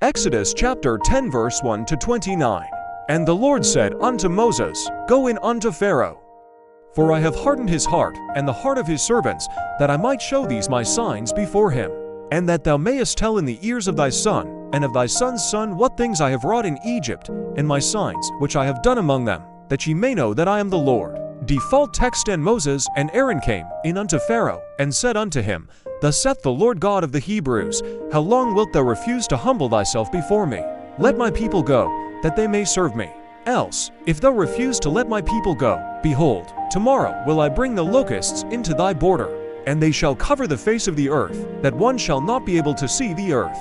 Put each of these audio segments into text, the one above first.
Exodus chapter 10 verse 1 to 29. And the Lord said unto Moses, Go in unto Pharaoh, for I have hardened his heart, and the heart of his servants, that I might show these my signs before him, and that thou mayest tell in the ears of thy son, and of thy son's son, what things I have wrought in Egypt, and my signs which I have done among them, that ye may know that I am the Lord. Default text. And Moses and Aaron came in unto Pharaoh, and said unto him, Thus saith the Lord God of the Hebrews, How long wilt thou refuse to humble thyself before me? Let my people go, that they may serve me. Else, if thou refuse to let my people go, behold, tomorrow will I bring the locusts into thy border, and they shall cover the face of the earth, that one shall not be able to see the earth.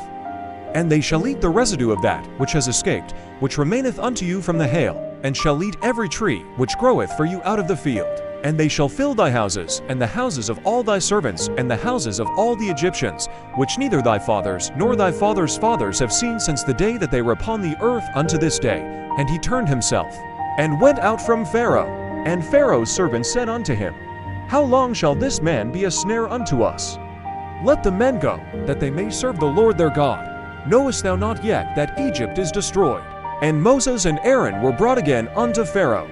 And they shall eat the residue of that which has escaped, which remaineth unto you from the hail, and shall eat every tree which groweth for you out of the field. And they shall fill thy houses, and the houses of all thy servants, and the houses of all the Egyptians, which neither thy fathers nor thy fathers' fathers have seen since the day that they were upon the earth unto this day. And he turned himself, and went out from Pharaoh. And Pharaoh's servants said unto him, How long shall this man be a snare unto us? Let the men go, that they may serve the Lord their God. Knowest thou not yet that Egypt is destroyed? And Moses and Aaron were brought again unto Pharaoh.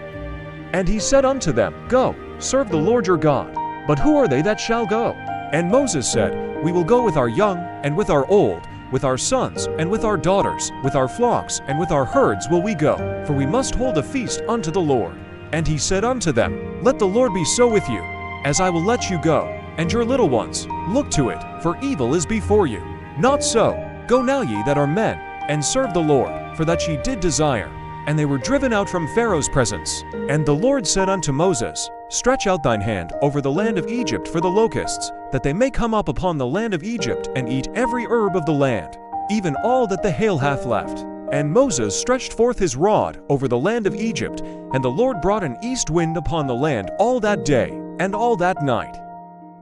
And he said unto them, Go, serve the Lord your God. But who are they that shall go? And Moses said, We will go with our young, and with our old, with our sons, and with our daughters, with our flocks, and with our herds will we go, for we must hold a feast unto the Lord. And he said unto them, Let the Lord be so with you, as I will let you go, and your little ones. Look to it, for evil is before you. Not so. Go now ye that are men, and serve the Lord, for that ye did desire. And they were driven out from Pharaoh's presence. And the Lord said unto Moses, Stretch out thine hand over the land of Egypt for the locusts, that they may come up upon the land of Egypt, and eat every herb of the land, even all that the hail hath left. And Moses stretched forth his rod over the land of Egypt, and the Lord brought an east wind upon the land all that day, and all that night.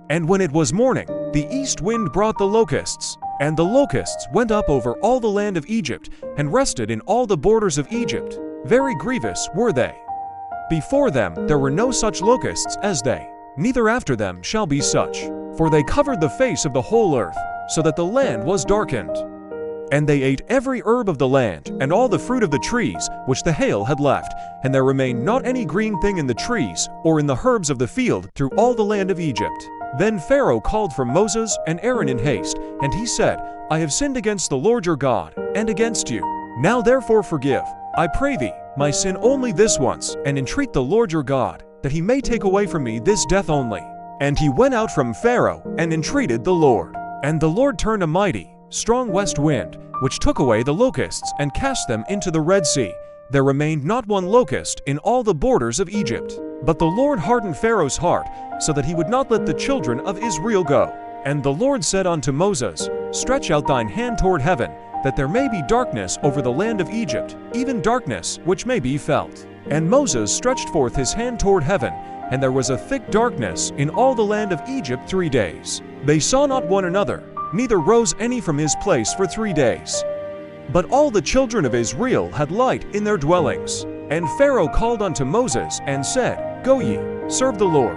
And when it was morning, the east wind brought the locusts, and the locusts went up over all the land of Egypt, and rested in all the borders of Egypt. Very grievous were they. Before them there were no such locusts as they, neither after them shall be such. For they covered the face of the whole earth, so that the land was darkened. And they ate every herb of the land, and all the fruit of the trees, which the hail had left, and there remained not any green thing in the trees, or in the herbs of the field, through all the land of Egypt. Then Pharaoh called for Moses and Aaron in haste, and he said, I have sinned against the Lord your God, and against you. Now therefore forgive, I pray thee, my sin only this once, and entreat the Lord your God, that he may take away from me this death only. And he went out from Pharaoh, and entreated the Lord. And the Lord turned a mighty, strong west wind, which took away the locusts, and cast them into the Red Sea. There remained not one locust in all the borders of Egypt. But the Lord hardened Pharaoh's heart, so that he would not let the children of Israel go. And the Lord said unto Moses, Stretch out thine hand toward heaven, that there may be darkness over the land of Egypt, even darkness which may be felt. And Moses stretched forth his hand toward heaven, and there was a thick darkness in all the land of Egypt 3 days. They saw not one another, neither rose any from his place for 3 days. But all the children of Israel had light in their dwellings. And Pharaoh called unto Moses, and said, Go ye, serve the Lord.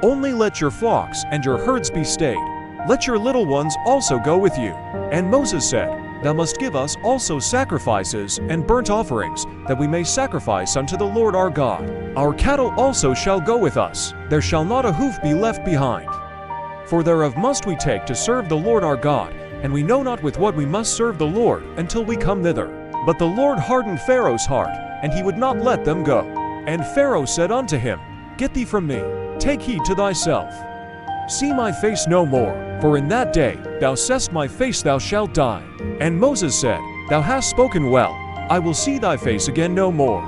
Only let your flocks and your herds be stayed. Let your little ones also go with you. And Moses said, Thou must give us also sacrifices and burnt offerings, that we may sacrifice unto the Lord our God. Our cattle also shall go with us. There shall not a hoof be left behind. For thereof must we take to serve the Lord our God, and we know not with what we must serve the Lord until we come thither. But the Lord hardened Pharaoh's heart, and he would not let them go. And Pharaoh said unto him, Get thee from me, take heed to thyself. See my face no more, for in that day thou seest my face thou shalt die. And Moses said, Thou hast spoken well, I will see thy face again no more.